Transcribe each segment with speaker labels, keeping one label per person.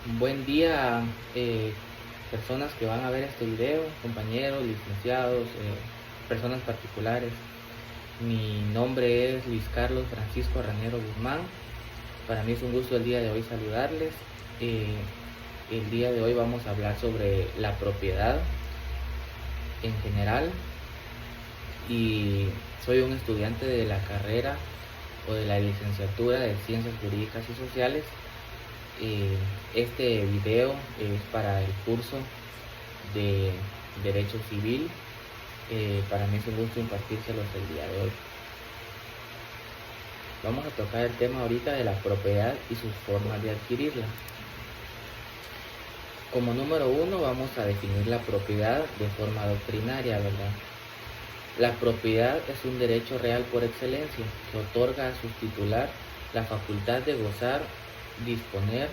Speaker 1: Buen día, personas que van a ver este video, compañeros, licenciados, personas particulares. Mi nombre es Luis Carlos Francisco Ranero Guzmán. Para mí es un gusto el día de hoy saludarles. Eh, el día de hoy vamos a hablar sobre la propiedad en general y soy un estudiante de la carrera o de la licenciatura de Ciencias Jurídicas y Sociales. Este video es para el curso de Derecho Civil. Para mí es un gusto impartírselos el día de hoy. Vamos a tocar el tema ahorita de la propiedad y sus formas de adquirirla. Como número uno vamos a definir la propiedad de forma doctrinaria, ¿verdad? La propiedad es un derecho real por excelencia que otorga a su titular la facultad de gozar, disponer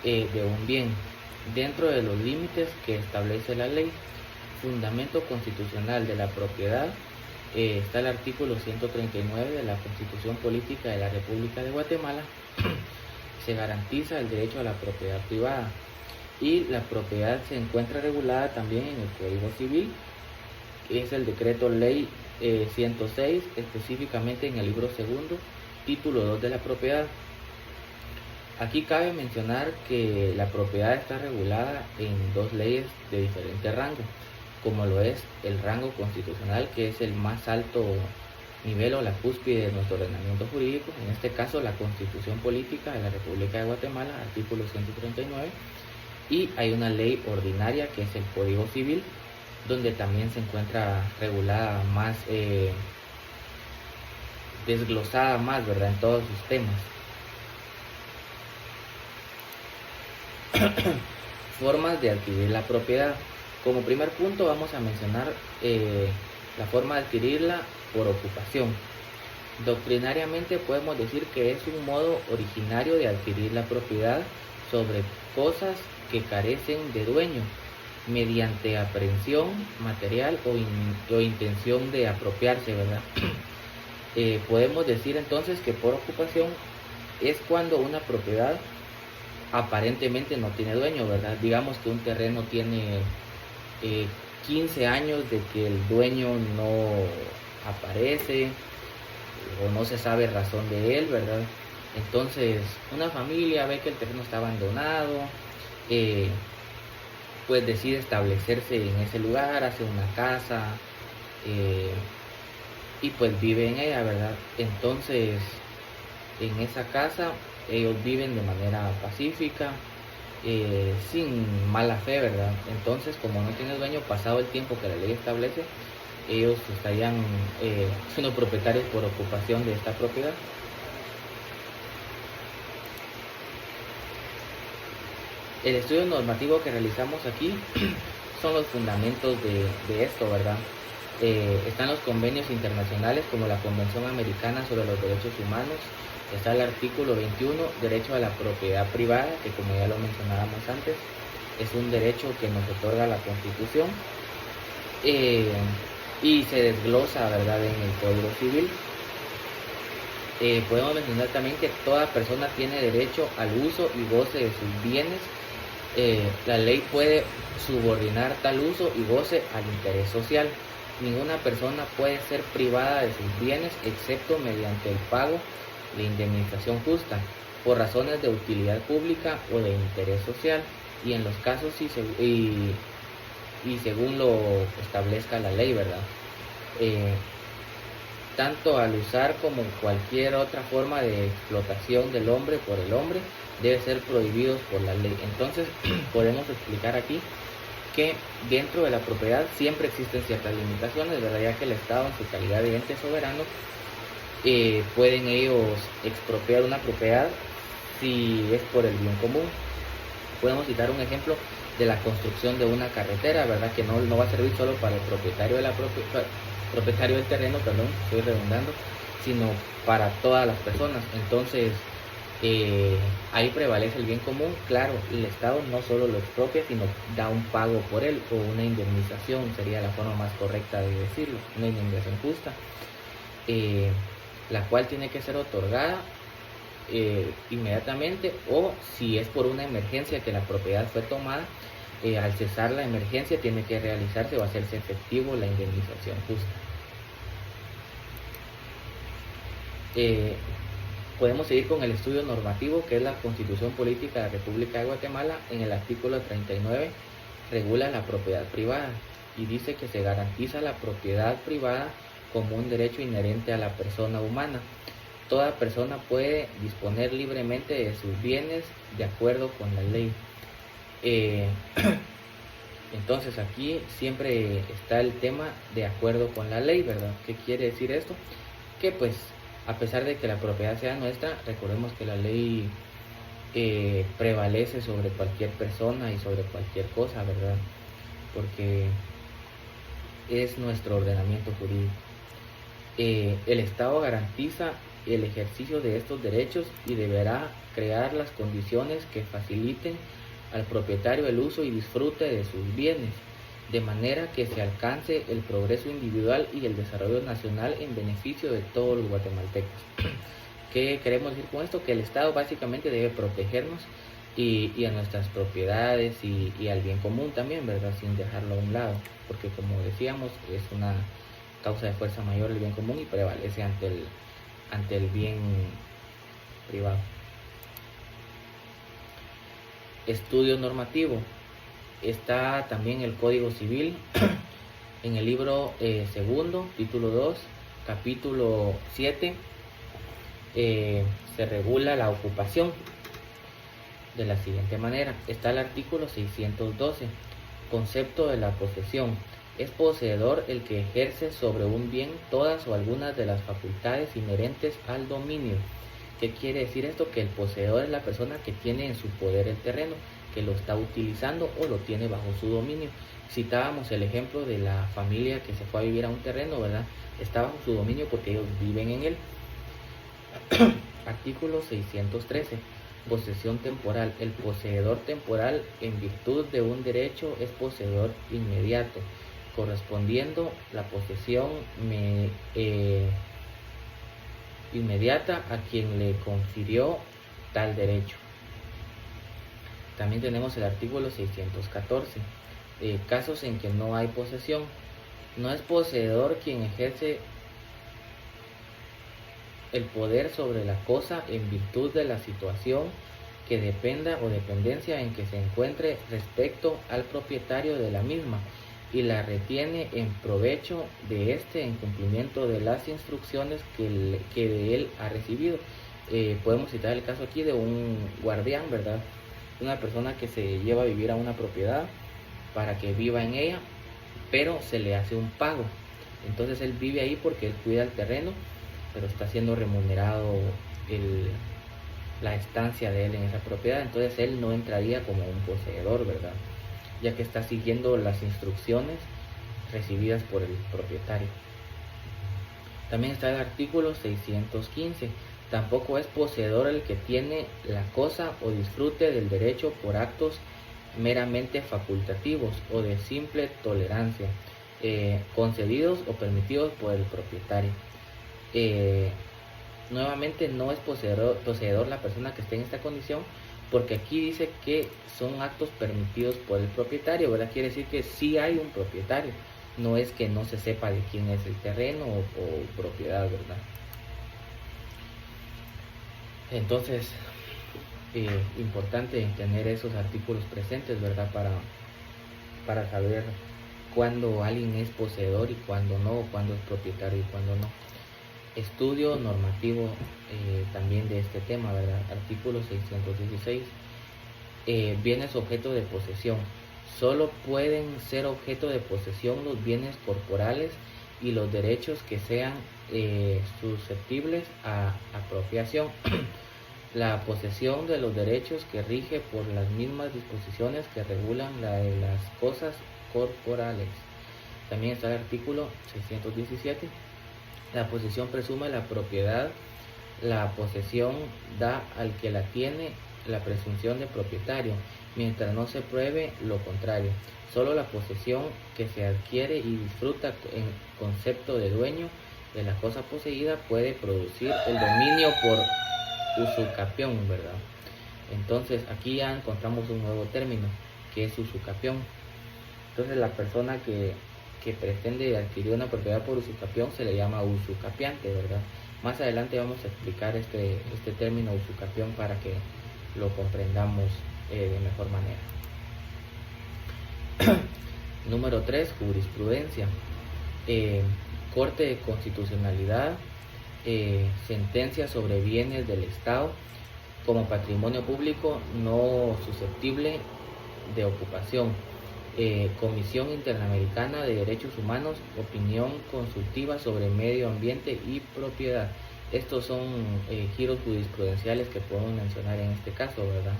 Speaker 1: de un bien dentro de los límites que establece la ley. Fundamento constitucional de la propiedad está el artículo 139 de la Constitución Política de la República de Guatemala. Se garantiza el derecho a la propiedad privada y la propiedad se encuentra regulada también en el Código Civil. Es el decreto ley 106, específicamente en el libro segundo, título 2 de la propiedad. Aquí cabe mencionar que la propiedad está regulada en dos leyes de diferente rango, como lo es el rango constitucional, que es el más alto nivel o la cúspide de nuestro ordenamiento jurídico, en este caso la Constitución Política de la República de Guatemala, artículo 139, y hay una ley ordinaria que es el Código Civil, donde también se encuentra regulada más, desglosada más, ¿verdad?, en todos sus temas. Formas de adquirir la propiedad. Como primer punto vamos a mencionar la forma de adquirirla por ocupación. Doctrinariamente podemos decir que es un modo originario de adquirir la propiedad sobre cosas que carecen de dueño, mediante aprehensión material o intención de apropiarse, ¿verdad? Podemos decir entonces que por ocupación es cuando una propiedad aparentemente no tiene dueño, ¿verdad? Digamos que un terreno tiene 15 años de que el dueño no aparece o no se sabe razón de él, ¿verdad? Entonces una familia ve que el terreno está abandonado, pues decide establecerse en ese lugar, hace una casa y pues vive en ella, ¿verdad? Entonces en esa casa ellos viven de manera pacífica, sin mala fe, ¿verdad? Entonces, como no tiene dueño, pasado el tiempo que la ley establece, ellos estarían siendo propietarios por ocupación de esta propiedad. El estudio normativo que realizamos aquí son los fundamentos de esto, ¿verdad? Están los convenios internacionales como la Convención Americana sobre los Derechos Humanos. Está el artículo 21, derecho a la propiedad privada, que como ya lo mencionábamos antes, es un derecho que nos otorga la Constitución y se desglosa, ¿verdad?, en el Código Civil. Podemos mencionar también que toda persona tiene derecho al uso y goce de sus bienes. La ley puede subordinar tal uso y goce al interés social. Ninguna persona puede ser privada de sus bienes excepto mediante el pago de indemnización justa por razones de utilidad pública o de interés social, y en los casos y según lo establezca la ley, ¿verdad? Tanto al usar como cualquier otra forma de explotación del hombre por el hombre debe ser prohibidos por la ley. Entonces podemos explicar aquí que dentro de la propiedad siempre existen ciertas limitaciones, ¿verdad?, ya que el Estado en su calidad de ente soberano pueden ellos expropiar una propiedad si es por el bien común. Podemos citar un ejemplo de la construcción de una carretera, ¿verdad?, que no va a servir solo para el propietario propietario del terreno, perdón, estoy redundando, sino para todas las personas. Entonces ahí prevalece el bien común. Claro, el Estado no solo lo expropia, sino da un pago por él, o una indemnización sería la forma más correcta de decirlo, una indemnización justa, la cual tiene que ser otorgada inmediatamente, o si es por una emergencia que la propiedad fue tomada, al cesar la emergencia tiene que realizarse o hacerse efectivo la indemnización justa. Podemos seguir con el estudio normativo, que es la Constitución Política de la República de Guatemala. En el artículo 39 regula la propiedad privada y dice que se garantiza la propiedad privada como un derecho inherente a la persona humana. Toda persona puede disponer libremente de sus bienes de acuerdo con la ley. Entonces aquí siempre está el tema de acuerdo con la ley, ¿verdad? ¿Qué quiere decir esto? Que pues a pesar de que la propiedad sea nuestra, recordemos que la ley prevalece sobre cualquier persona y sobre cualquier cosa, ¿verdad? Porque es nuestro ordenamiento jurídico. El Estado garantiza el ejercicio de estos derechos y deberá crear las condiciones que faciliten al propietario el uso y disfrute de sus bienes, de manera que se alcance el progreso individual y el desarrollo nacional en beneficio de todos los guatemaltecos. ¿Qué queremos decir con esto? Que el Estado básicamente debe protegernos y a nuestras propiedades y al bien común también, ¿verdad? Sin dejarlo a un lado, porque como decíamos, es una causa de fuerza mayor el bien común y prevalece ante el bien privado. Estudio normativo. Está también el Código Civil en el libro segundo, título 2, capítulo 7. Se regula la ocupación de la siguiente manera. Está el artículo 612, concepto de la posesión. Es poseedor el que ejerce sobre un bien todas o algunas de las facultades inherentes al dominio. ¿Qué quiere decir esto? Que el poseedor es la persona que tiene en su poder el terreno, que lo está utilizando o lo tiene bajo su dominio. Citábamos el ejemplo de la familia que se fue a vivir a un terreno, ¿verdad? Está bajo su dominio porque ellos viven en él. Artículo 613. Posesión temporal. El poseedor temporal en virtud de un derecho es poseedor inmediato, correspondiendo la posesión inmediata a quien le confirió tal derecho. También tenemos el artículo 614. Casos en que no hay posesión. No es poseedor quien ejerce el poder sobre la cosa en virtud de la situación que dependa o dependencia en que se encuentre respecto al propietario de la misma y la retiene en provecho de éste en cumplimiento de las instrucciones que de él ha recibido. Podemos citar el caso aquí de un guardián, ¿verdad? Una persona que se lleva a vivir a una propiedad para que viva en ella, pero se le hace un pago. Entonces él vive ahí porque él cuida el terreno, pero está siendo remunerado la estancia de él en esa propiedad. Entonces él no entraría como un poseedor, ¿verdad? Ya que está siguiendo las instrucciones recibidas por el propietario. También está el artículo 615. Tampoco es poseedor el que tiene la cosa o disfrute del derecho por actos meramente facultativos o de simple tolerancia, concedidos o permitidos por el propietario. Nuevamente no es poseedor la persona que esté en esta condición, porque aquí dice que son actos permitidos por el propietario, ¿verdad? Quiere decir que sí hay un propietario, no es que no se sepa de quién es el terreno o propiedad, ¿verdad? Entonces, importante tener esos artículos presentes, ¿verdad? Para saber cuándo alguien es poseedor y cuándo no, cuándo es propietario y cuándo no. Estudio normativo también de este tema, ¿verdad? Artículo 616. Bienes objeto de posesión. Solo pueden ser objeto de posesión los bienes corporales y los derechos que sean susceptibles a apropiación. La posesión de los derechos que rige por las mismas disposiciones que regulan la de las cosas corporales. También está el artículo 617. La posesión presume la propiedad. La posesión da al que la tiene la presunción de propietario, mientras no se pruebe lo contrario. Solo la posesión que se adquiere y disfruta en concepto de dueño de la cosa poseída puede producir el dominio por usucapión, ¿verdad? Entonces aquí ya encontramos un nuevo término, que es usucapión. Entonces la persona que pretende adquirir una propiedad por usucapión se le llama usucapiante, ¿verdad? Más adelante vamos a explicar este término usucapión para que lo comprendamos de mejor manera. Número 3, jurisprudencia. Corte de constitucionalidad, sentencia sobre bienes del Estado como patrimonio público no susceptible de ocupación. Comisión Interamericana de Derechos Humanos, opinión consultiva sobre medio ambiente y propiedad. Estos son giros jurisprudenciales que podemos mencionar en este caso, ¿verdad?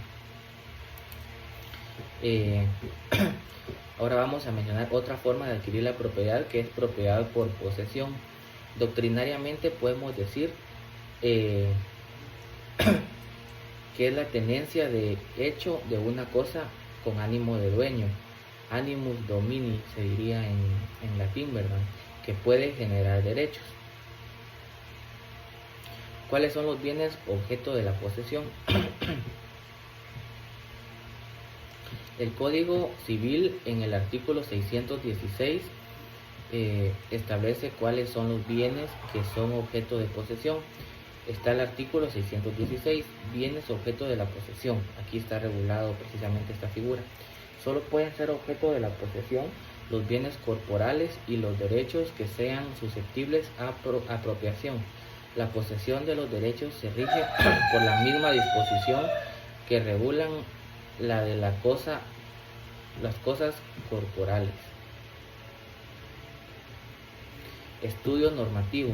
Speaker 1: Ahora vamos a mencionar otra forma de adquirir la propiedad, que es propiedad por posesión. Doctrinariamente podemos decir que es la tenencia de hecho de una cosa con ánimo de dueño. Animus domini se diría en latín, ¿verdad? Que puede generar derechos. ¿Cuáles son los bienes objeto de la posesión? El Código Civil en el artículo 616 establece cuáles son los bienes que son objeto de posesión. Está el artículo 616, bienes objeto de la posesión. Aquí está regulado precisamente esta figura. Solo pueden ser objeto de la posesión los bienes corporales y los derechos que sean susceptibles a apropiación. La posesión de los derechos se rige por la misma disposición que regulan la de las cosas corporales. Estudio normativo.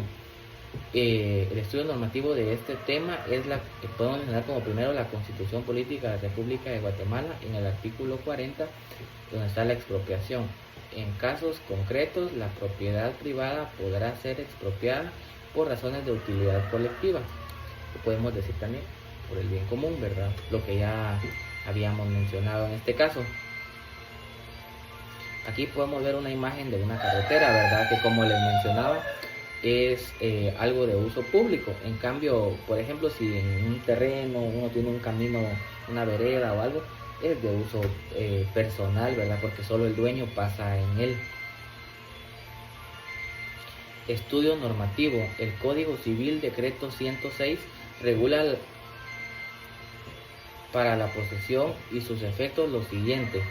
Speaker 1: El estudio normativo de este tema es podemos mencionar como primero la Constitución Política de la República de Guatemala en el artículo 40, donde está la expropiación. En casos concretos, la propiedad privada podrá ser expropiada por razones de utilidad colectiva. Lo podemos decir también por el bien común, ¿verdad? Lo que ya habíamos mencionado en este caso. Aquí podemos ver una imagen de una carretera, ¿verdad? Que como les mencionaba, es algo de uso público. En cambio, por ejemplo, si en un terreno uno tiene un camino, una vereda o algo, es de uso personal, ¿verdad? Porque solo el dueño pasa en él. Estudio normativo. El Código Civil, decreto 106, regula para la posesión y sus efectos lo siguiente.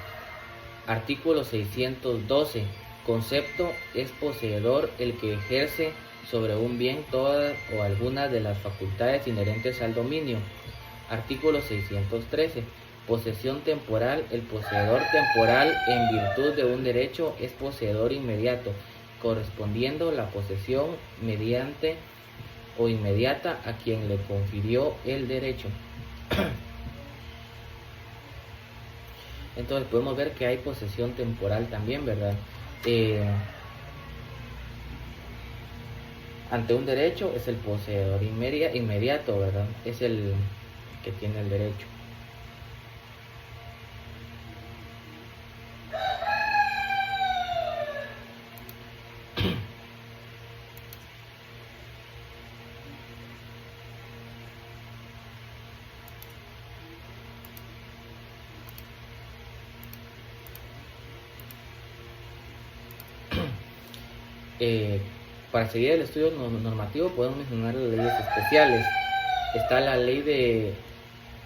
Speaker 1: Artículo 612. Concepto: es poseedor el que ejerce sobre un bien todas o algunas de las facultades inherentes al dominio. Artículo 613. Posesión temporal: el poseedor temporal en virtud de un derecho es poseedor inmediato, correspondiendo la posesión mediante o inmediata a quien le confirió el derecho. Entonces podemos ver que hay posesión temporal también, ¿verdad? Ante un derecho es el poseedor inmediato, ¿verdad? Es el que tiene el derecho. Para seguir el estudio normativo podemos mencionar las leyes especiales. Está la ley de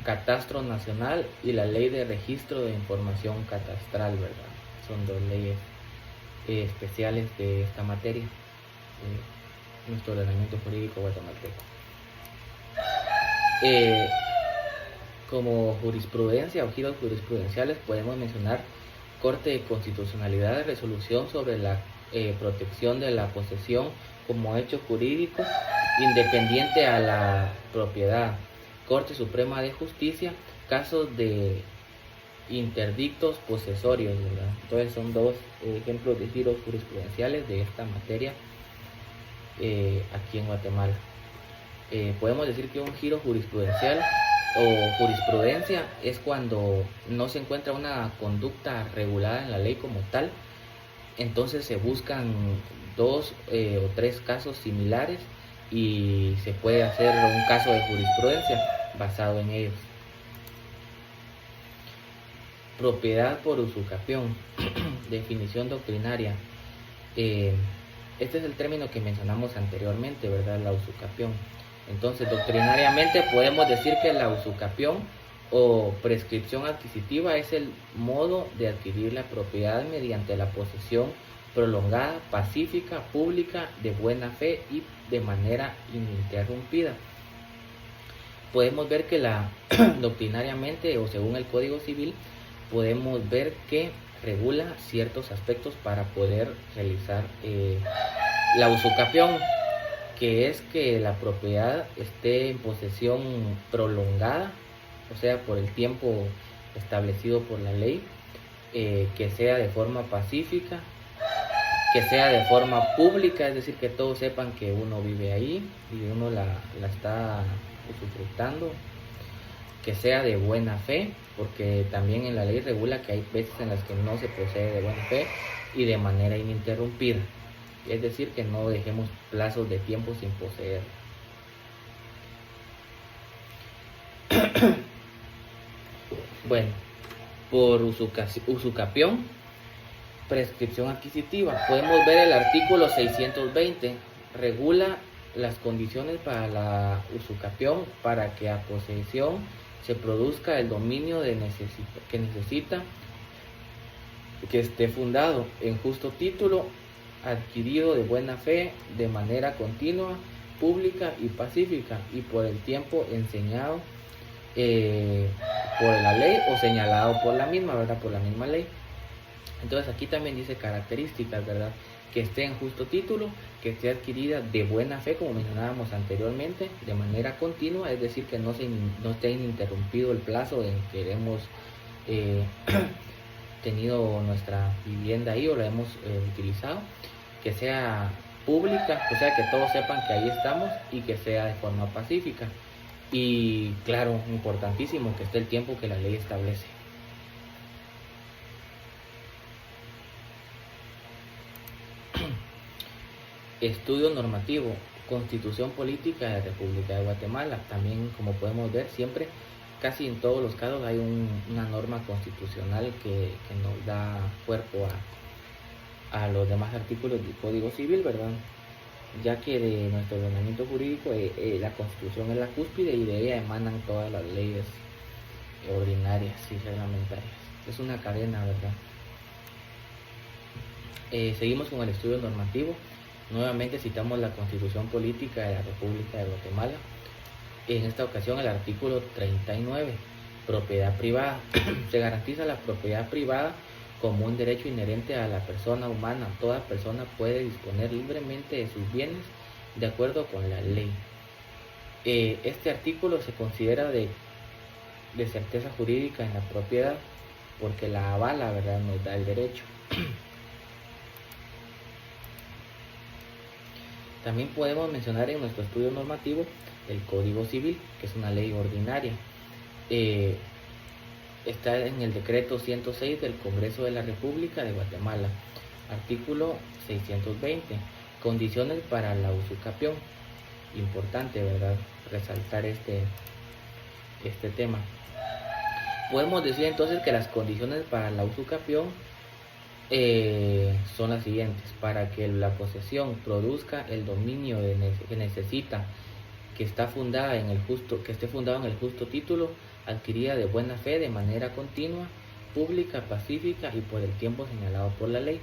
Speaker 1: catastro nacional y la ley de registro de información catastral, ¿verdad? Son dos leyes especiales de esta materia, de nuestro ordenamiento jurídico guatemalteco. Como jurisprudencia o giros jurisprudenciales podemos mencionar Corte de Constitucionalidad de resolución sobre la protección de la posesión como hecho jurídico independiente a la propiedad. Corte Suprema de Justicia, casos de interdictos posesorios, ¿verdad? Entonces son dos ejemplos de giros jurisprudenciales de esta materia aquí en Guatemala. Podemos decir que un giro jurisprudencial o jurisprudencia es cuando no se encuentra una conducta regulada en la ley como tal. Entonces se buscan dos o tres casos similares y se puede hacer un caso de jurisprudencia basado en ellos. Propiedad por usucapión. Definición doctrinaria. Este es el término que mencionamos anteriormente, ¿verdad? La usucapión. Entonces, doctrinariamente podemos decir que la usucapión o prescripción adquisitiva es el modo de adquirir la propiedad mediante la posesión prolongada, pacífica, pública, de buena fe y de manera ininterrumpida. Podemos ver que doctrinariamente o según el Código Civil, podemos ver que regula ciertos aspectos para poder realizar la usucapión, que es que la propiedad esté en posesión prolongada, o sea, por el tiempo establecido por la ley, que sea de forma pacífica, que sea de forma pública, es decir, que todos sepan que uno vive ahí y uno la está usufructando, que sea de buena fe, porque también en la ley regula que hay veces en las que no se posee de buena fe, y de manera ininterrumpida, es decir, que no dejemos plazos de tiempo sin poseer. Bueno, por usucapión, prescripción adquisitiva, podemos ver el artículo 620, regula las condiciones para la usucapión para que a posesión se produzca el dominio que necesita que esté fundado en justo título, adquirido de buena fe, de manera continua, pública y pacífica, y por el tiempo enseñado por la ley o señalado por la misma, ¿verdad? Por la misma ley. Entonces aquí también dice características, ¿verdad? Que esté en justo título, que esté adquirida de buena fe, como mencionábamos anteriormente, de manera continua, es decir, que no esté ininterrumpido el plazo en que hemos tenido nuestra vivienda ahí o la hemos utilizado, que sea pública, o sea, que todos sepan que ahí estamos, y que sea de forma pacífica. Y claro, importantísimo, que esté el tiempo que la ley establece. Estudio normativo, Constitución Política de la República de Guatemala. También, como podemos ver, siempre, casi en todos los casos, hay una norma constitucional que nos da cuerpo a los demás artículos del Código Civil, ¿verdad? Ya que de nuestro ordenamiento jurídico la Constitución es la cúspide, y de ella emanan todas las leyes ordinarias y reglamentarias. Es una cadena, ¿verdad? Seguimos con el estudio normativo. Nuevamente citamos la Constitución Política de la República de Guatemala. En esta ocasión el artículo 39, propiedad privada. Se garantiza la propiedad privada como un derecho inherente a la persona humana. Toda persona puede disponer libremente de sus bienes de acuerdo con la ley. Este artículo se considera de certeza jurídica en la propiedad, porque la avala, ¿verdad? Nos da el derecho. También podemos mencionar en nuestro estudio normativo el Código Civil, que es una ley ordinaria. Está en el decreto 106 del Congreso de la República de Guatemala. Artículo 620. Condiciones para la usucapión. Importante, ¿verdad?, resaltar este tema. Podemos decir entonces que las condiciones para la usucapión son las siguientes: para que la posesión produzca el dominio que necesita, que esté fundado en el justo título, adquirida de buena fe, de manera continua, pública, pacífica y por el tiempo señalado por la ley.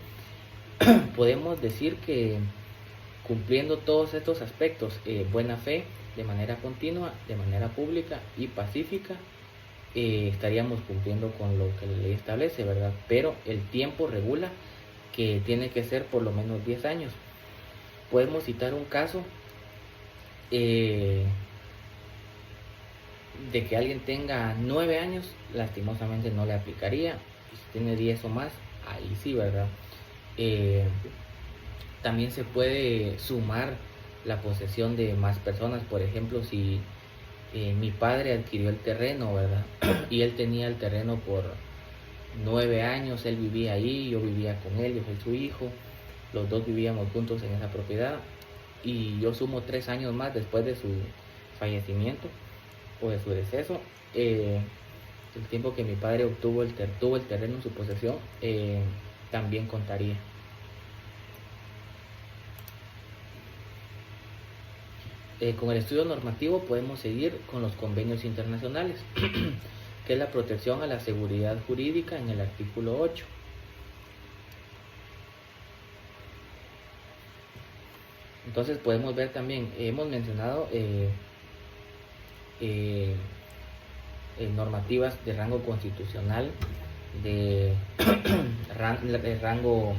Speaker 1: Podemos decir que cumpliendo todos estos aspectos, buena fe, de manera continua, de manera pública y pacífica, estaríamos cumpliendo con lo que la ley establece, ¿verdad? Pero el tiempo regula que tiene que ser por lo menos 10 años. Podemos citar un caso de que alguien tenga 9 años, lastimosamente no le aplicaría. Y si tiene 10 o más, ahí sí, ¿verdad? También se puede sumar la posesión de más personas. Por ejemplo, si mi padre adquirió el terreno, ¿verdad? Y él tenía el terreno por 9 años, él vivía ahí, yo vivía con él, yo soy su hijo, los dos vivíamos juntos en esa propiedad. y yo sumo 3 años más después de su fallecimiento o de su deceso, el tiempo que mi padre tuvo el terreno en su posesión, también contaría. Con el estudio normativo podemos seguir con los convenios internacionales, que es la protección a la seguridad jurídica en el artículo 8. Entonces podemos ver también, hemos mencionado normativas de rango constitucional, de rango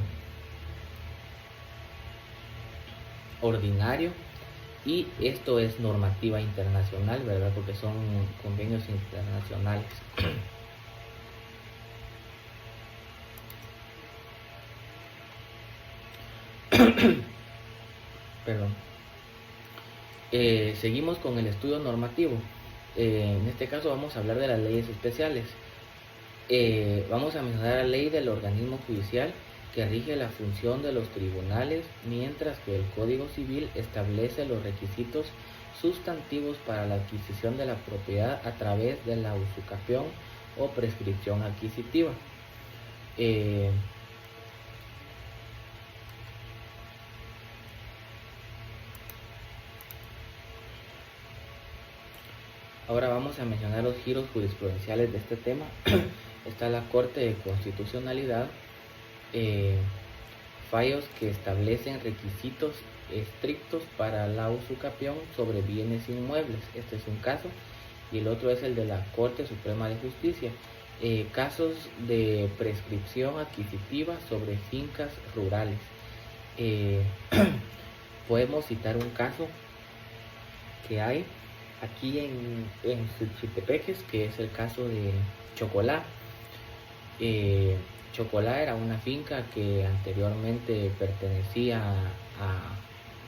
Speaker 1: ordinario, y esto es normativa internacional, ¿verdad? Porque son convenios internacionales. Perdón. Seguimos con el estudio normativo. En este caso vamos a hablar de las leyes especiales. Vamos a mencionar la ley del organismo judicial que rige la función de los tribunales, mientras que el Código Civil establece los requisitos sustantivos para la adquisición de la propiedad a través de la usucapión o prescripción adquisitiva. Ahora vamos a mencionar los giros jurisprudenciales de este tema. Está la Corte de Constitucionalidad, fallos que establecen requisitos estrictos para la usucapión sobre bienes inmuebles. Este es un caso. Y el otro es el de la Corte Suprema de Justicia. Casos de prescripción adquisitiva sobre fincas rurales. Podemos citar un caso que hay aquí en Suchitepeques, que es el caso de Chocolá. Chocolá era una finca que anteriormente pertenecía a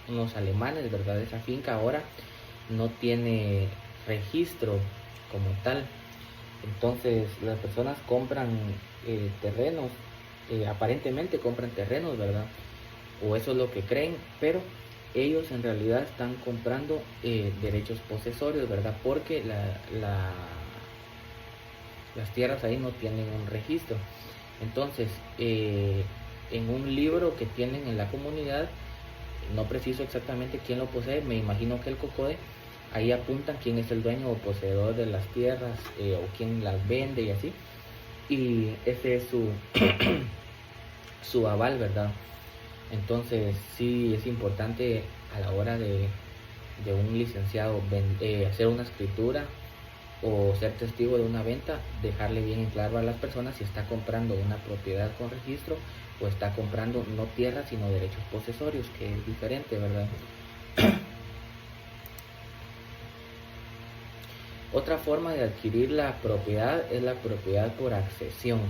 Speaker 1: unos alemanes, ¿verdad? Esa finca ahora no tiene registro como tal. Entonces las personas compran terrenos, aparentemente compran terrenos, ¿verdad? O eso es lo que creen, pero ellos en realidad están comprando derechos posesorios, ¿verdad? Porque las tierras ahí no tienen un registro. Entonces, en un libro que tienen en la comunidad, no preciso exactamente quién lo posee, me imagino que el COCODE, ahí apuntan quién es el dueño o poseedor de las tierras, o quién las vende y así. Y ese es su aval, ¿verdad? Entonces sí es importante a la hora de un licenciado hacer una escritura o ser testigo de una venta, dejarle bien en claro a las personas si está comprando una propiedad con registro o está comprando no tierra sino derechos posesorios, que es diferente, ¿verdad? Otra forma de adquirir la propiedad es la propiedad por accesión.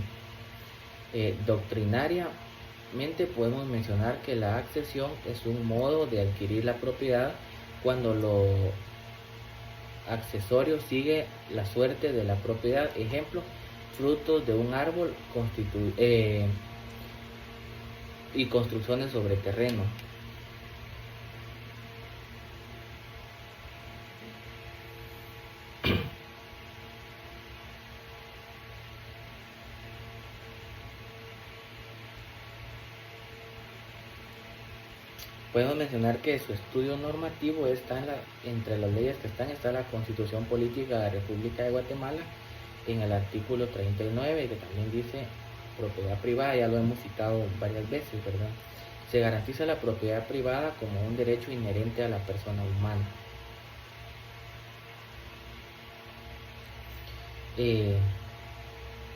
Speaker 1: Doctrinariamente podemos mencionar que la accesión es un modo de adquirir la propiedad cuando lo accesorio sigue la suerte de la propiedad. Ejemplo, frutos de un árbol y construcciones sobre terreno. Podemos mencionar que su estudio normativo está entre las leyes que está la Constitución Política de la República de Guatemala, en el artículo 39, que también dice propiedad privada, ya lo hemos citado varias veces, ¿verdad? Se garantiza la propiedad privada como un derecho inherente a la persona humana.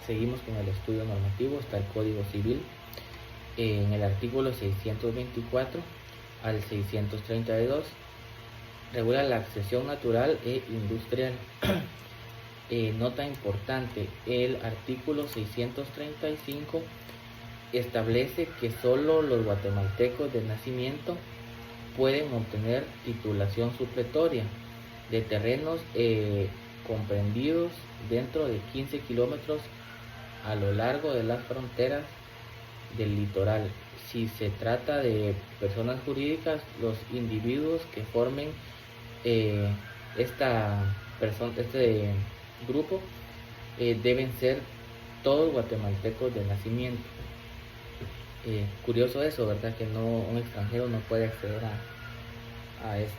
Speaker 1: Seguimos con el estudio normativo. Está el Código Civil, en el artículo 624 al 632, regula la accesión natural e industrial. Nota importante, el artículo 635 establece que solo los guatemaltecos de nacimiento pueden obtener titulación supletoria de terrenos comprendidos dentro de 15 kilómetros a lo largo de las fronteras del litoral, si se trata de personas jurídicas, los individuos que formen eh, este grupo deben ser todos guatemaltecos de nacimiento. Curioso eso, ¿verdad? Que no, un extranjero no puede acceder a esto.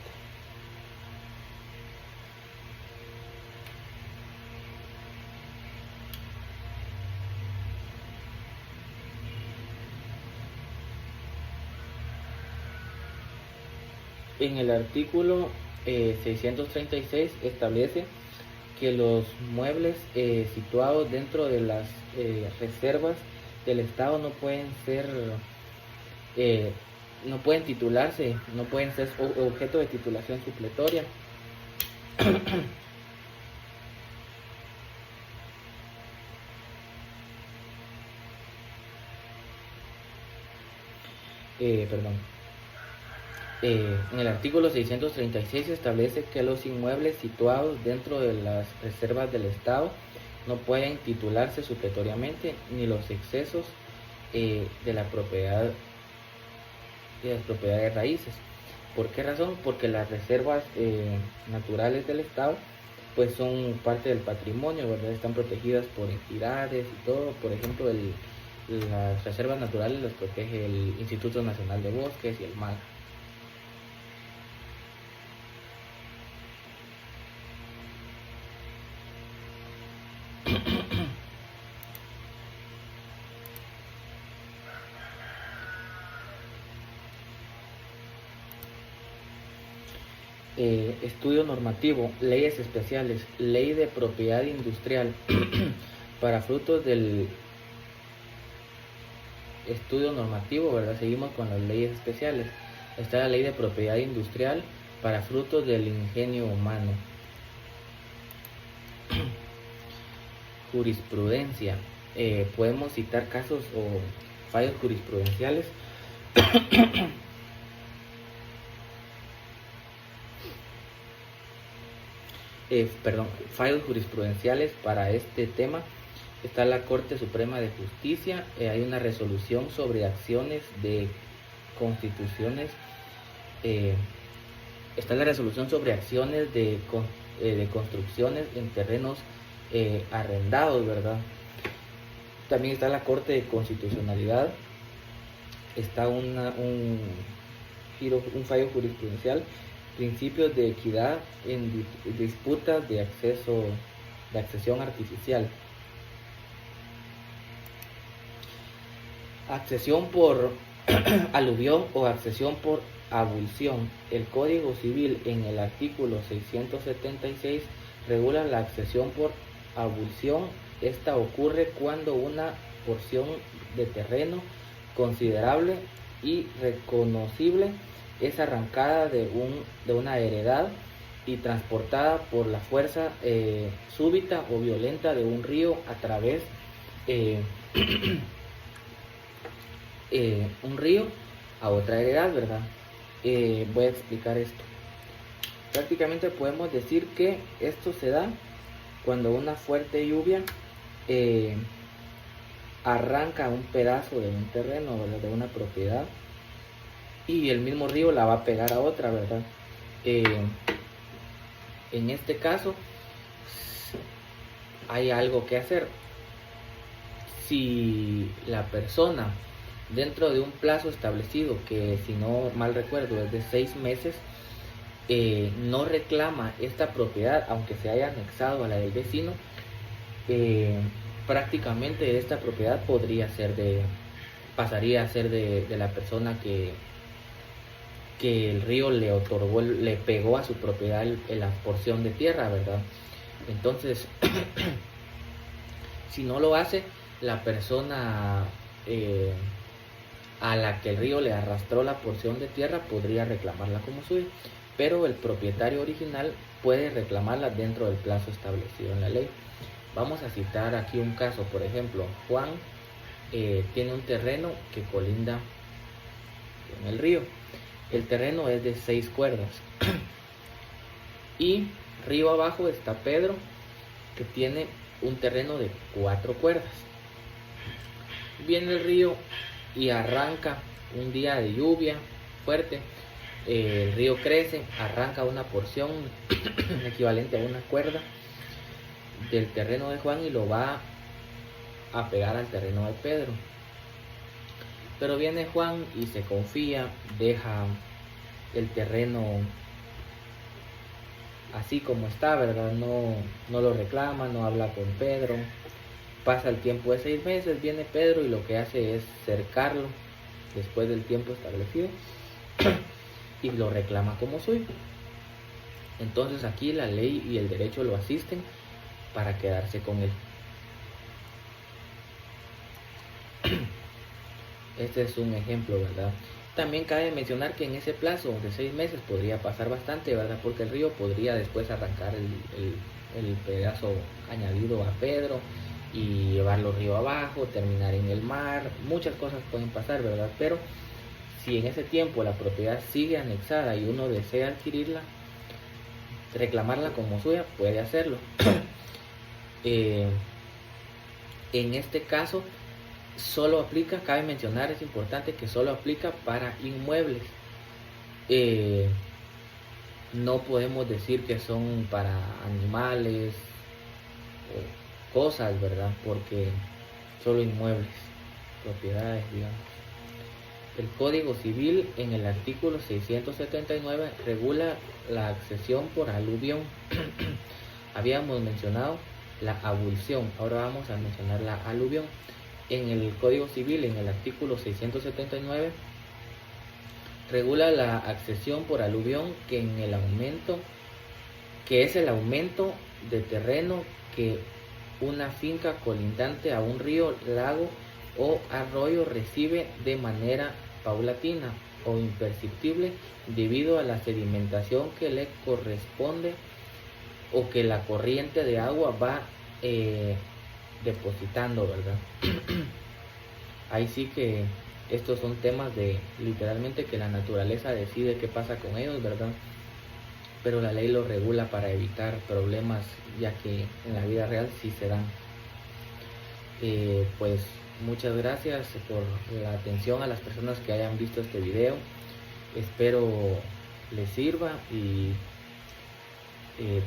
Speaker 1: En el artículo 636 establece que los muebles situados dentro de las reservas del Estado no pueden ser, no pueden titularse, no pueden ser objeto de titulación supletoria. Perdón. En el artículo 636 se establece que los inmuebles situados dentro de las reservas del Estado no pueden titularse supletoriamente, ni los excesos de las propiedades de raíces. ¿Por qué razón? Porque las reservas naturales del Estado pues son parte del patrimonio, ¿verdad? Están protegidas por entidades y todo. Por ejemplo, las reservas naturales las protege el Instituto Nacional de Bosques y el MAG. Estudio normativo, leyes especiales, ley de propiedad industrial. Para frutos del estudio normativo, ¿verdad? Seguimos con las leyes especiales. Está la ley de propiedad industrial para frutos del ingenio humano. Jurisprudencia. Podemos citar casos o fallos jurisprudenciales fallos jurisprudenciales para este tema. Está la Corte Suprema de Justicia, hay una resolución sobre acciones de constituciones, está la resolución sobre acciones de construcciones en terrenos arrendados, ¿verdad? También está la Corte de Constitucionalidad, está un fallo jurisprudencial, principios de equidad en disputas de accesión artificial. Accesión por aluvión o accesión por abulsión. El Código Civil en el artículo 676 regula la accesión por abulsión. Esta ocurre cuando una porción de terreno considerable y reconocible es arrancada de una heredad y transportada por la fuerza súbita o violenta de un río a través un río a otra heredad, ¿verdad? Voy a explicar esto. Prácticamente podemos decir que esto se da cuando una fuerte lluvia arranca un pedazo de un terreno, ¿verdad? De una propiedad, y el mismo río la va a pegar a otra, ¿verdad? En este caso hay algo que hacer. Si la persona, dentro de un plazo establecido, que si no mal recuerdo es de 6 meses, no reclama esta propiedad, aunque se haya anexado a la del vecino, prácticamente esta propiedad pasaría a ser de la persona que el río le otorgó, le pegó a su propiedad la porción de tierra, ¿verdad? Entonces, si no lo hace, la persona a la que el río le arrastró la porción de tierra podría reclamarla como suya, pero el propietario original puede reclamarla dentro del plazo establecido en la ley. Vamos a citar aquí un caso. Por ejemplo, Juan tiene un terreno que colinda con el río. El terreno es de 6 cuerdas y río abajo está Pedro, que tiene un terreno de 4 cuerdas. Viene el río y arranca un día de lluvia fuerte, el río crece, arranca una porción equivalente a una cuerda del terreno de Juan y lo va a pegar al terreno de Pedro. Pero viene Juan y se confía, deja el terreno así como está, ¿verdad? No lo reclama, no habla con Pedro. Pasa el tiempo de 6 meses, viene Pedro y lo que hace es cercarlo después del tiempo establecido y lo reclama como suyo. Entonces aquí la ley y el derecho lo asisten para quedarse con él. Este es un ejemplo, ¿verdad? También cabe mencionar que en ese plazo de 6 meses podría pasar bastante, ¿verdad? Porque el río podría después arrancar el pedazo añadido a Pedro y llevarlo río abajo, terminar en el mar. Muchas cosas pueden pasar, ¿verdad? Pero si en ese tiempo la propiedad sigue anexada y uno desea adquirirla, reclamarla como suya, puede hacerlo. En este caso solo aplica, cabe mencionar, es importante que solo aplica para inmuebles. No podemos decir que son para animales o cosas, ¿verdad? Porque solo inmuebles, propiedades, digamos. El Código Civil en el artículo 679 regula la accesión por aluvión. Habíamos mencionado la abulsión, ahora vamos a mencionar la aluvión. En el Código Civil, en el artículo 679, regula la accesión por aluvión que es el aumento de terreno que una finca colindante a un río, lago o arroyo recibe de manera paulatina o imperceptible debido a la sedimentación que le corresponde o que la corriente de agua va depositando, ¿verdad? Ahí sí que estos son temas de literalmente que la naturaleza decide qué pasa con ellos, ¿verdad? Pero la ley lo regula para evitar problemas, ya que en la vida real sí se dan. Pues muchas gracias por la atención a las personas que hayan visto este video. Espero les sirva y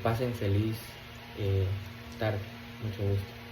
Speaker 1: pasen feliz tarde. Mucho gusto.